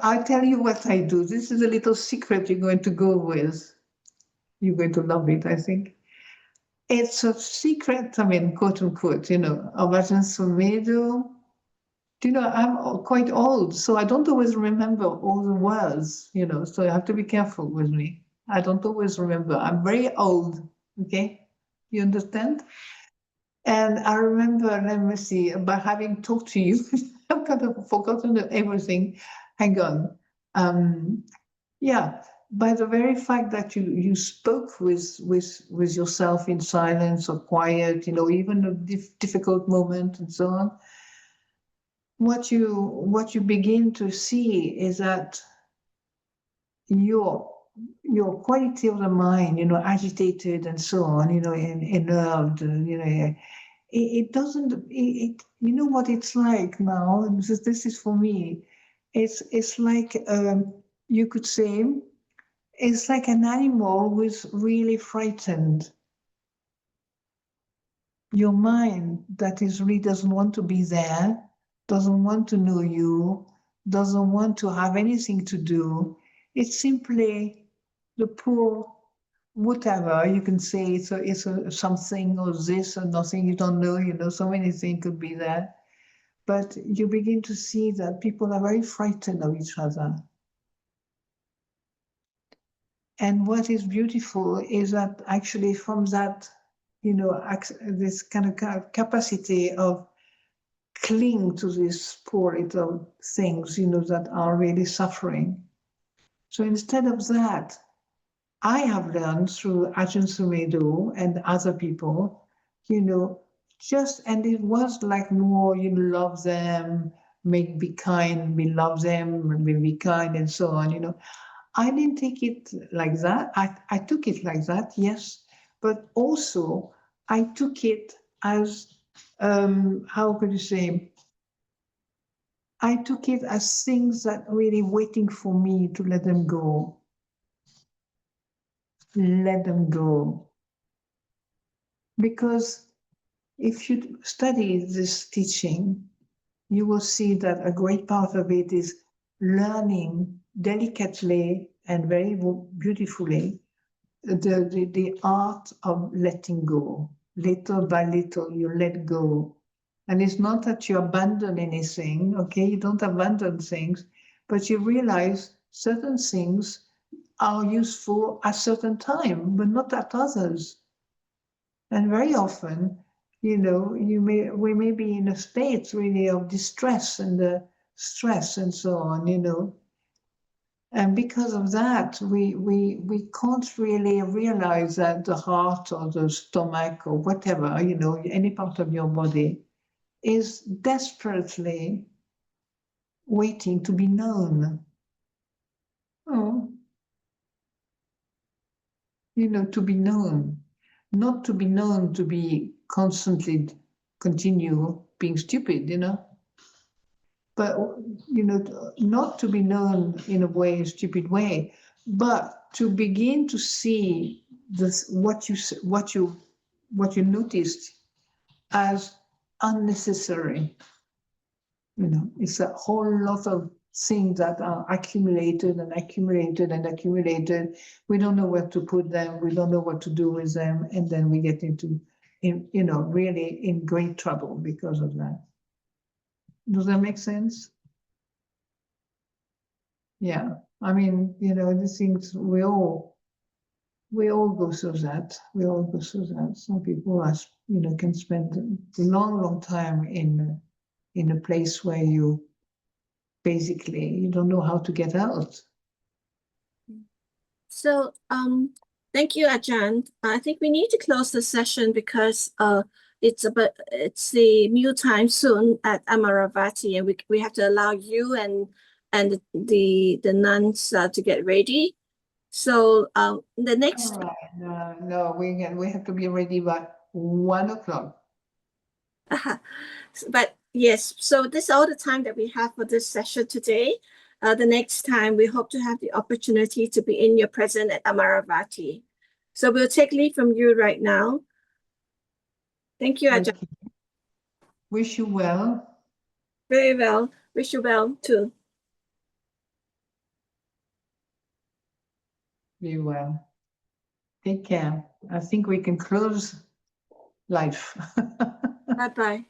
I'll tell you what I do. This is a little secret you're going to go with. You're going to love it, I think. It's a secret, quote unquote, of Ajahn Sundara. I'm quite old, so I don't always remember all the words, so you have to be careful with me. I don't always remember. I'm very old, okay? You understand? And I remember, let me see, by having talked to you, I've kind of forgotten everything. Hang on. Yeah, by the very fact that you spoke with yourself in silence or quiet, even a difficult moment and so on, what you begin to see is that your quality of the mind, agitated and so on, innerved, it doesn't. You know what it's like now. This is for me. It's like you could say, it's like an animal who's really frightened. Your mind that is really doesn't want to be there, doesn't want to know you, doesn't want to have anything to do. It's simply the poor whatever you can say. It's a something or this or nothing. You don't know. So many things could be there, but you begin to see that people are very frightened of each other. And what is beautiful is that actually from that, this kind of capacity of cling to these poor little things, that are really suffering. So instead of that, I have learned through Ajahn Sundara and other people, and it was like more, love them, be kind, we love them, be kind, and so on, I didn't take it like that. I took it like that, yes, but also I took it as, how could you say, I took it as things that are really waiting for me to let them go. Let them go. Because if you study this teaching, you will see that a great part of it is learning delicately and very beautifully the art of letting go. Little by little, you let go. And it's not that you abandon anything, okay? You don't abandon things, but you realize certain things are useful at certain time, but not at others. And very often, we may be in a state really of distress and stress and so on, And because of that, we can't really realize that the heart or the stomach or whatever, you know, any part of your body is desperately waiting to be known. Oh, you know, to be known, not to be known to be constantly continue being stupid, you know. But you know, not to be known in a way, a stupid way, but to begin to see this what you noticed as unnecessary. You know, it's a whole lot of things that are accumulated and accumulated and accumulated. We don't know where to put them. We don't know what to do with them, and then we get into, you know, really in great trouble because of that. Does that make sense? Yeah, I mean, you know, these things we all go through that. We all go through that. Some people are, you know, can spend a long, long time in a place where you basically you don't know how to get out. So thank you, Ajahn. I think we need to close the session because it's the meal time soon at Amaravati, and we have to allow you and the nuns to get ready. So the next. All right. No, we have to be ready by 1 o'clock. But yes, so this is all the time that we have for this session today. The next time we hope to have the opportunity to be in your presence at Amaravati. So we'll take leave from you right now. Thank you, Ajahn. Okay. Wish you well. Very well. Wish you well too. Be well. Take care. I think we can close life. Bye-bye.